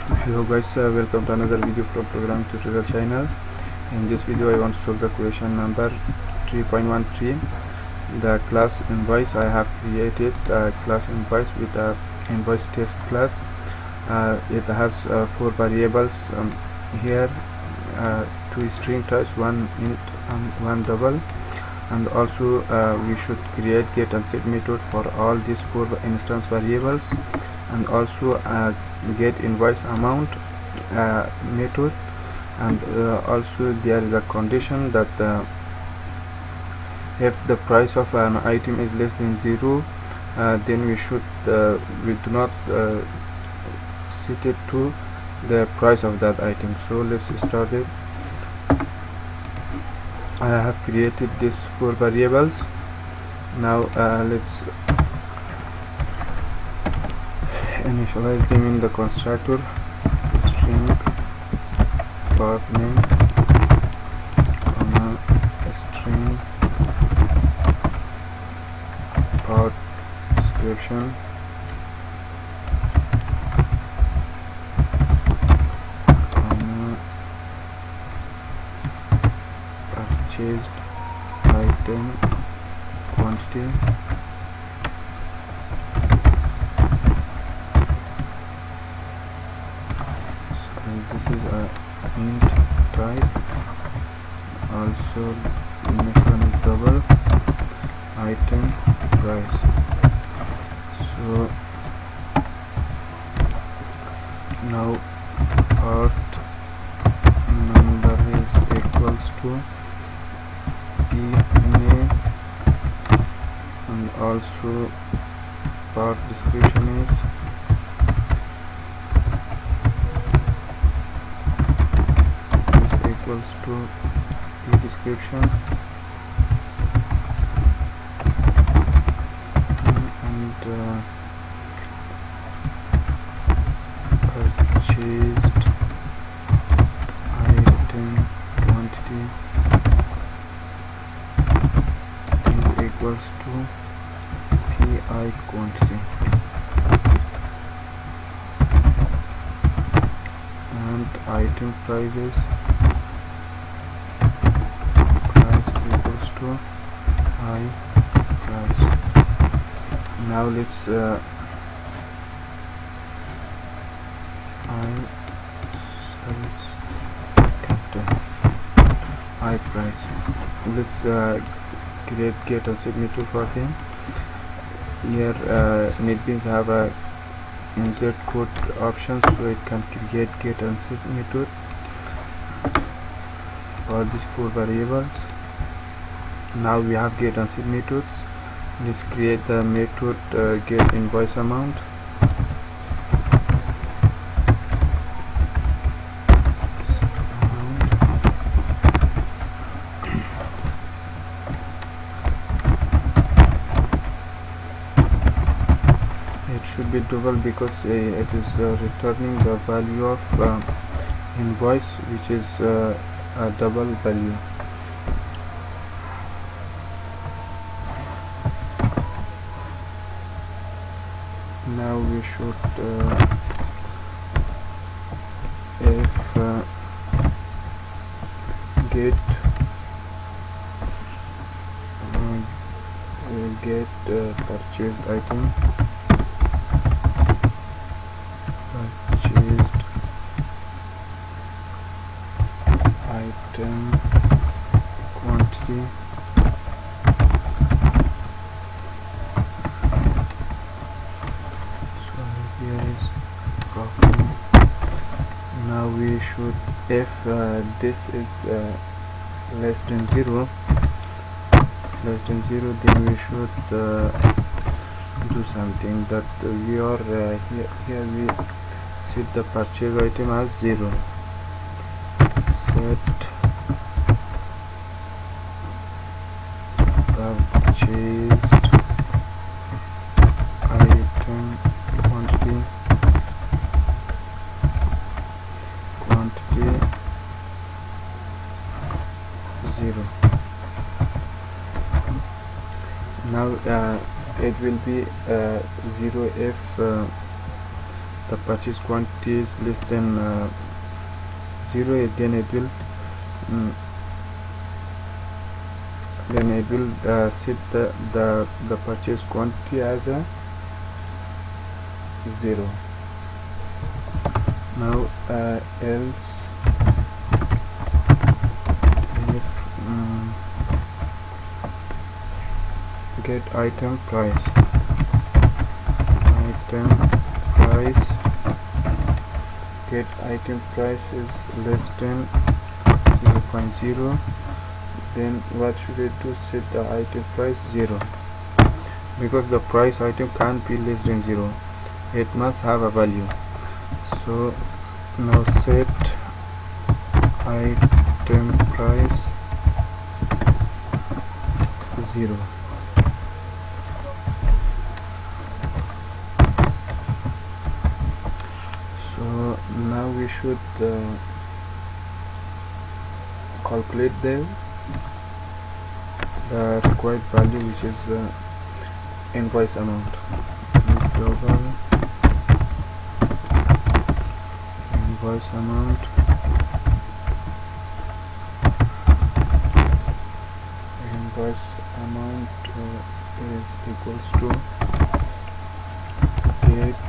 Hello guys, welcome to another video from programming tutorial channel. In this video I want to solve the question number 3.13. The class Invoice. I have created a class Invoice with a InvoiceTest class. It has 4 variables here, 2 string types, 1 int and 1 double, and also we should create get and set method for all these 4 instance variables, and also get invoice amount method, and also there is a condition that if the price of an item is less than 0, then we do not set it to the price of that item. So let's start it. I have created these 4 variables. Now let's initialize them in the constructor. String partName, string partDescription, purchased item quantity, this is a int type. Also next one is double itemPrice. So now partNumber is equals to pName, and also partDescription is equals to pDescription, and purchased item quantity is equals to piQuantity, and itemPrice is equals to iPrice. Now let's iPrice. Let's create get and set method for them. Here NetBeans have a insert code option, so it can create get and set method for these 4 variables. Now we have get and set methods. Let's create the method get invoice amount. It should be double because it is returning the value of invoice, which is a double value. Now we should if get purchased item quantity, so here is copy. Now we should, if this is less than 0, then we should do something that we are here we set the purchase item as 0. Set purchased item quantity 0. Now it will be 0 if the purchase quantity is less than 0, then it will set the purchase quantity as a 0. Now else if get item price get item price is less than 0.0, then what should it do? Set the item price 0, because the price item can't be less than 0, it must have a value. So now set item price 0. So now we should calculate the required value, which is invoice amount. Global invoice amount is equals to get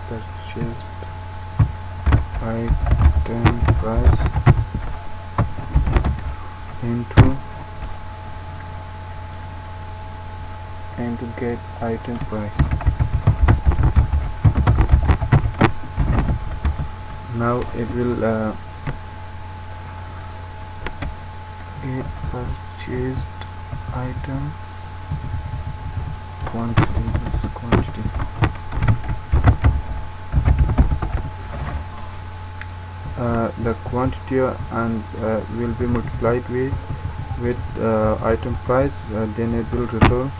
purchased item price into get item price. Now it will get purchased item quantity, this quantity. The quantity and will be multiplied with item price, then it will return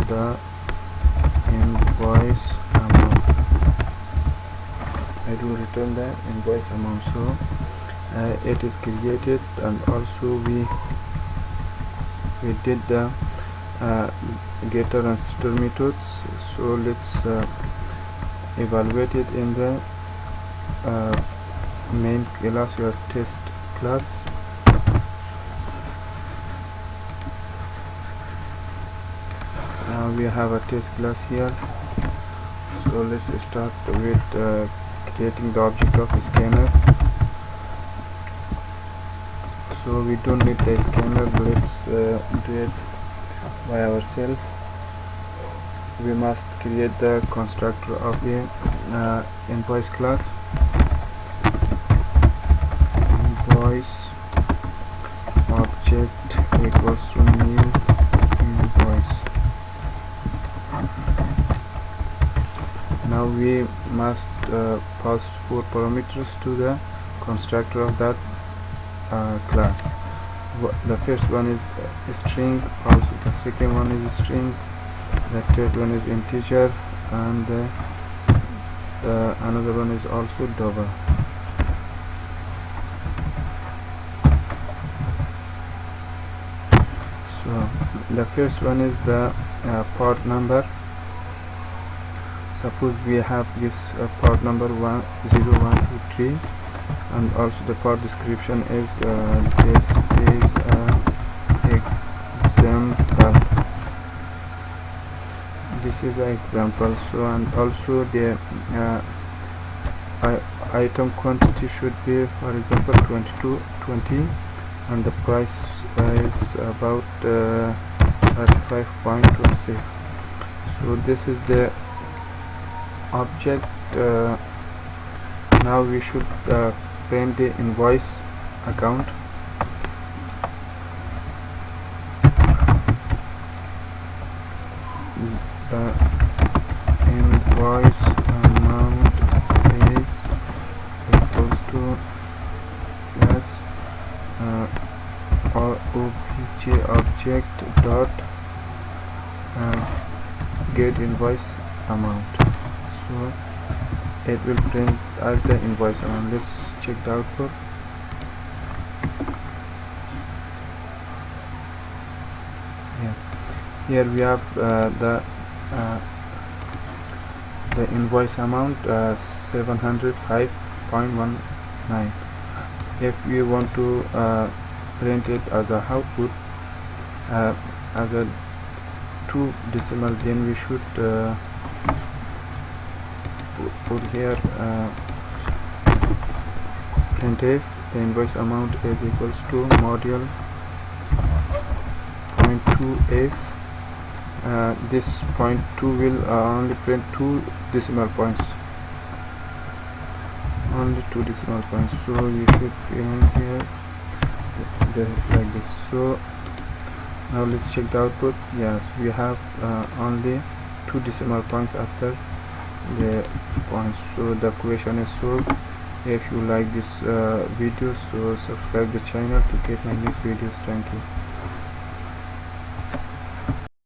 the invoice amount. It will return the invoice amount. So it is created, and also we did the getter and setter methods. So let's evaluate it in the main class, your test class. We have a test class here. So let's start with creating the object of scanner. So we don't need the scanner, let's do it by ourselves. We must create the constructor of the invoice class. Invoice object equals to new invoice. Now we must pass 4 parameters to the constructor of that class. The first one is a string, also the second one is a string, the third one is integer, and another one is also double. So the first one is the part number. Suppose we have this part number 1, 0, 1, 2, 3, and also the part description is this is example. This is an example. So, and also the item quantity should be, for example, 20, and the price is about 35.26. So this is the object. Now we should print the invoice account. The invoice amount is equals to plus obj.getInvoiceAmount. So it will print as the invoice amount. Let's check the output. Yes, Here we have the invoice amount 705.19. if we want to print it as a output as a 2 decimal, then we should put here printf the invoice amount is equals to module 0.2f. This 0.2 will only print 2 decimal points, only 2 decimal points, so you should print here like this. So now let's check the output. Yes, we have only 2 decimal points after the points, so the equation is solved. If you like this video, so subscribe the channel to get my next videos. Thank you.